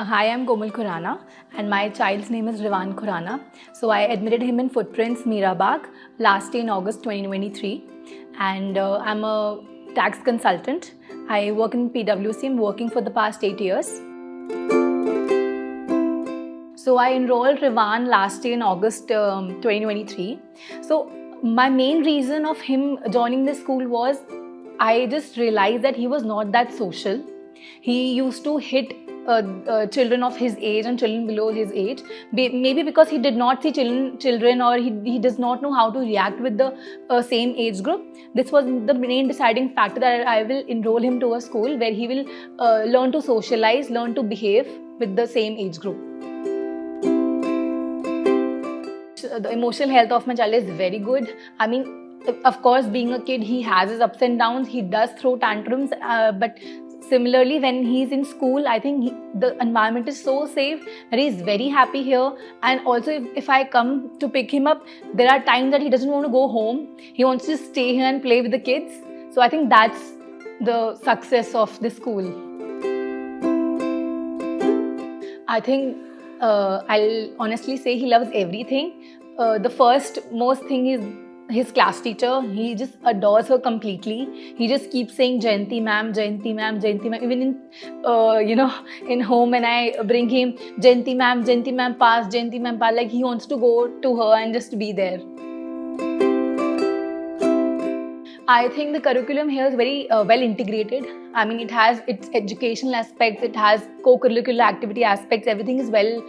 Hi, I'm Komal Khurana and my child's name is Rivaan Khurana. So I admitted him in Footprints Meerabagh last year in August 2023 and I'm a tax consultant. I work in PwC. I'm working for the past 8 years. So I enrolled Rivaan last year in August 2023. So my main reason of him joining this school was I just realized that he was not that social. He used to hit children of his age and children below his age, maybe because he did not see children or he does not know how to react with the same age group. This was the main deciding factor that I will enroll him to a school where he will learn to socialize, learn to behave with the same age group. The emotional health of my child is very good. I mean, of course, being a kid, he has his ups and downs. He does throw tantrums, but similarly, when he's in school, I think the environment is so safe that he's very happy here. And also, if I come to pick him up, there are times that he doesn't want to go home. He wants to stay here and play with the kids. So I think that's the success of this school. I think I'll honestly say he loves everything. The first most thing is his class teacher. He just adores her completely. He just keeps saying Jayanti ma'am, Jayanti ma'am, Jayanti ma'am. Even in in home when I bring him Jayanti ma'am pass, Jayanti ma'am pass. Like he wants to go to her and just be there. I think the curriculum here is very well integrated. I mean, it has its educational aspects, it has co-curricular activity aspects, everything is well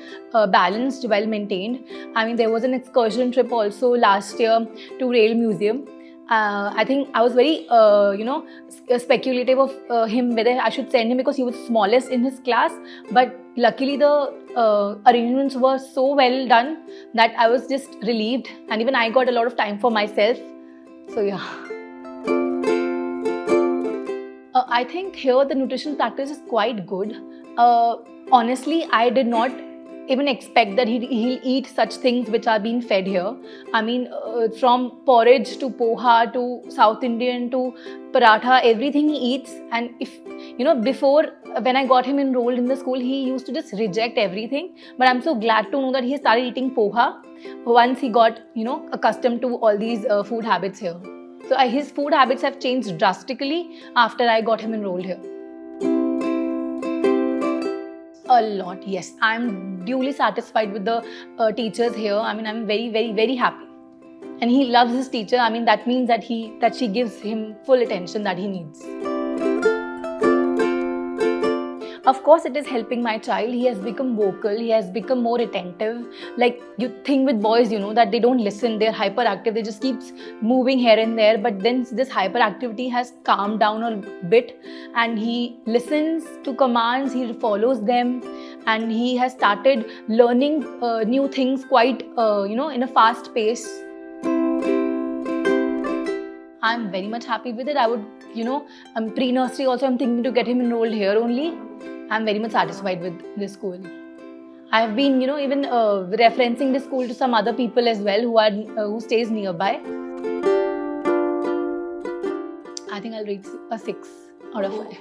balanced, well maintained. I mean, there was an excursion trip also last year to Rail Museum. I think I was very, speculative of him whether I should send him because he was smallest in his class. But luckily the arrangements were so well done that I was just relieved, and even I got a lot of time for myself. So yeah. I think here the nutrition practice is quite good. Honestly, I did not even expect that he'll eat such things which are being fed here. I mean, from porridge to poha to South Indian to paratha, everything he eats. And if, before when I got him enrolled in the school, he used to just reject everything. But I'm so glad to know that he started eating poha once he got, accustomed to all these food habits here. So his food habits have changed drastically after I got him enrolled here. A lot, yes. I'm duly satisfied with the teachers here. I mean, I'm very, very, very happy. And he loves his teacher. I mean, that means that she gives him full attention that he needs. Of course, it is helping my child. He has become vocal. He has become more attentive. Like you think with boys, that they don't listen. They're hyperactive. They just keep moving here and there. But then this hyperactivity has calmed down a bit, and he listens to commands. He follows them, and he has started learning new things quite, in a fast pace. I'm very much happy with it. I would, pre-nursery also, I'm thinking to get him enrolled here only. I'm very much satisfied with this school. I have been, even referencing this school to some other people as well who stays nearby. I think I'll rate a 6 out of 5.